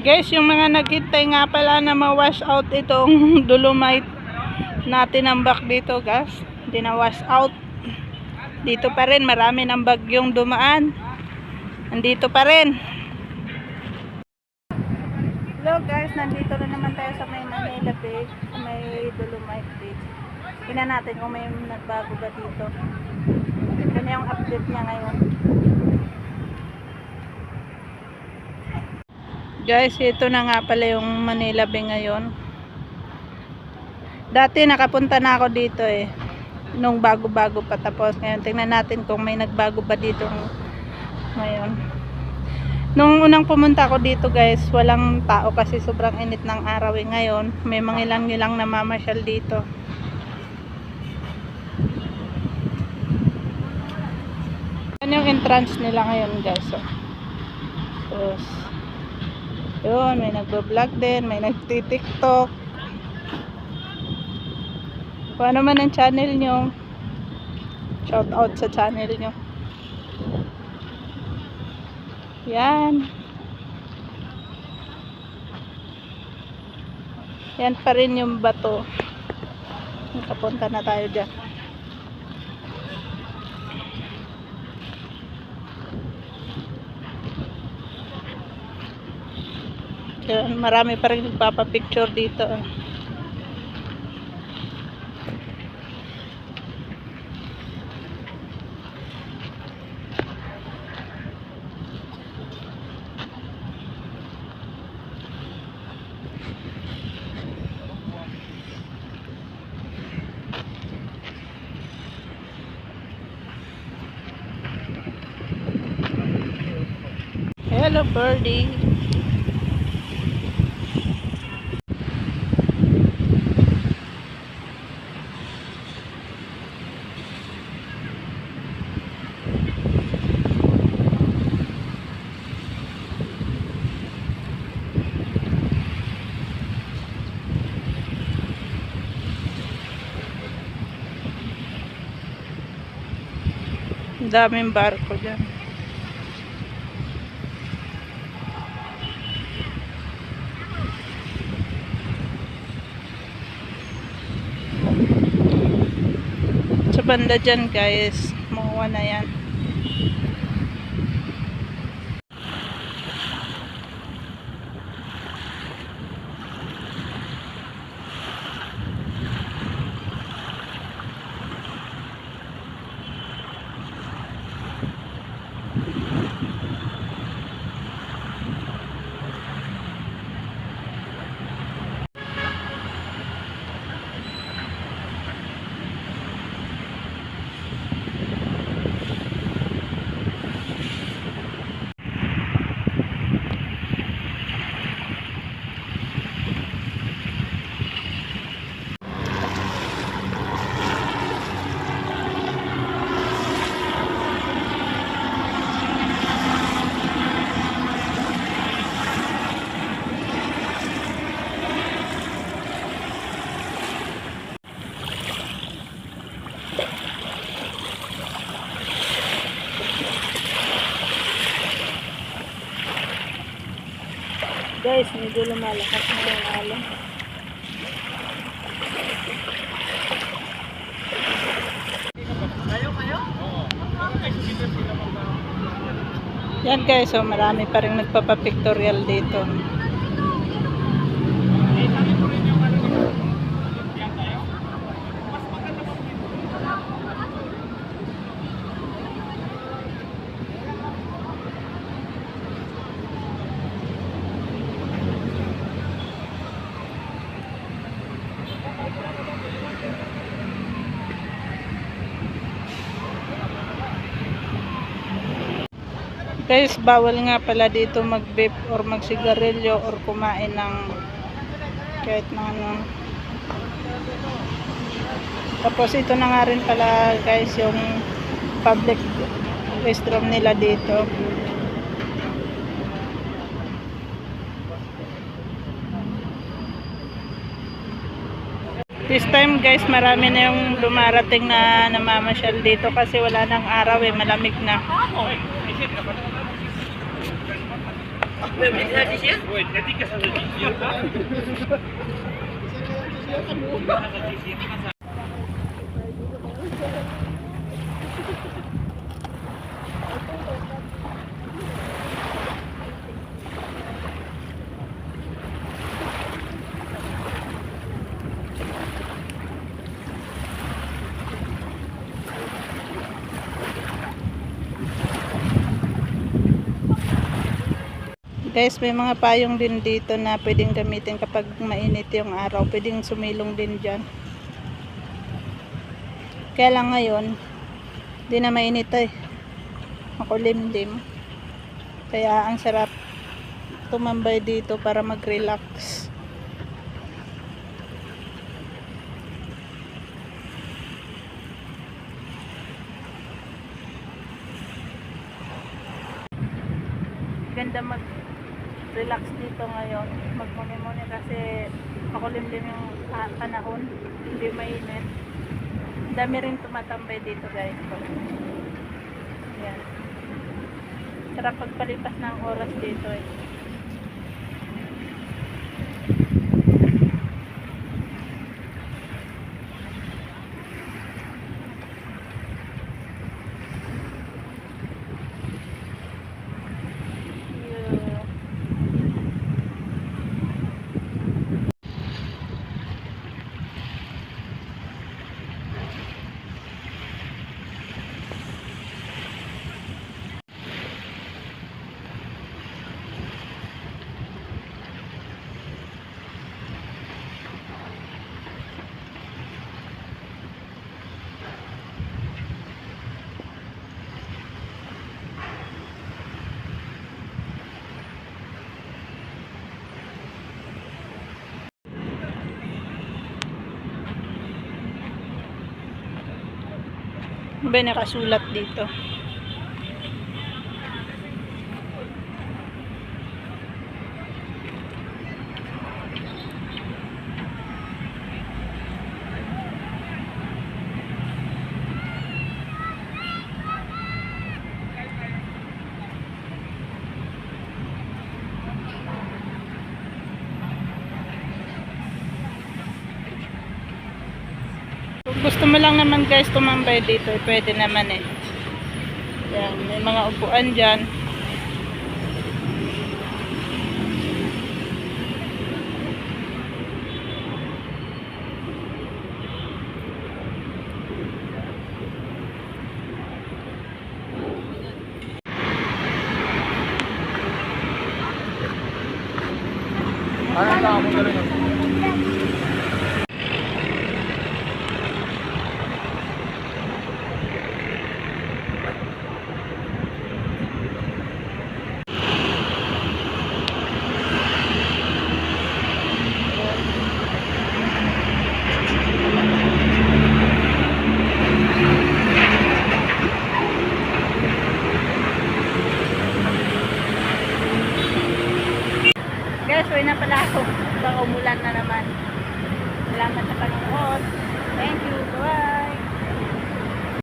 Guys, yung mga naghintay nga pala na ma-wash out itong dolomite na tinambak dito, guys. Hindi na wash out. Dito pa rin, marami ng bagyong dumaan. Nandito pa rin. Hello guys, nandito na naman tayo sa may Manila Beach, may Dolomite Beach. Tingnan natin kung may nagbago ba dito. Ito na yung update niya ngayon. Guys, ito na nga pala yung Manila Bay ngayon. Dati nakapunta na ako dito nung bago-bago pa, tapos ngayon tingnan natin kung may nagbago ba dito ngayon. Nung unang pumunta ako dito guys, walang tao kasi sobrang init ng araw. Ngayon may mga ilang namamasyal dito. Yan yung entrance nila ngayon guys. Tapos yun, may nagbo-vlog din, may nagti-tiktok. Kung ano man ang channel nyo, shout out sa channel nyo. Yan. Yan pa rin yung bato. Nakapunta na tayo dyan. Yan, marami pa rin nagpapapicture dito. Hello birdie. Daming barko dyan. Sa banda dyan guys, makuha na yan. Guys, medyo lumalakas na yung alon. Yan guys, so marami pa rin nagpapapictorial dito. Guys, bawal nga pala dito mag-vape or magsigarilyo or kumain ng kahit na ano. Tapos ito na nga rin pala guys yung public restroom nila dito. This time guys, marami na yung dumarating na namamasyal dito kasi wala nang araw malamig na. Guys, may mga payong din dito na pwedeng gamitin kapag mainit yung araw. Pwedeng sumilong din dyan. Kaya lang ngayon, di na mainit eh. Makulimlim. Kaya ang sarap tumambay dito para mag-relax. Ganda mag-relax dito ngayon. Magmuni-muni kasi makulimlim yung panahon. Hindi mainit. Dami rin tumatambay dito guys. Yan. Sarap pagpalipas ng oras dito eh. Ba nakasulat dito? Kung gusto mo lang naman guys tumambay dito, pwede naman eh. Yan, may mga upuan dyan. Guys, uwi na pala ako. Baka umulan na naman. Salamat sa panonood. Thank you. Bye.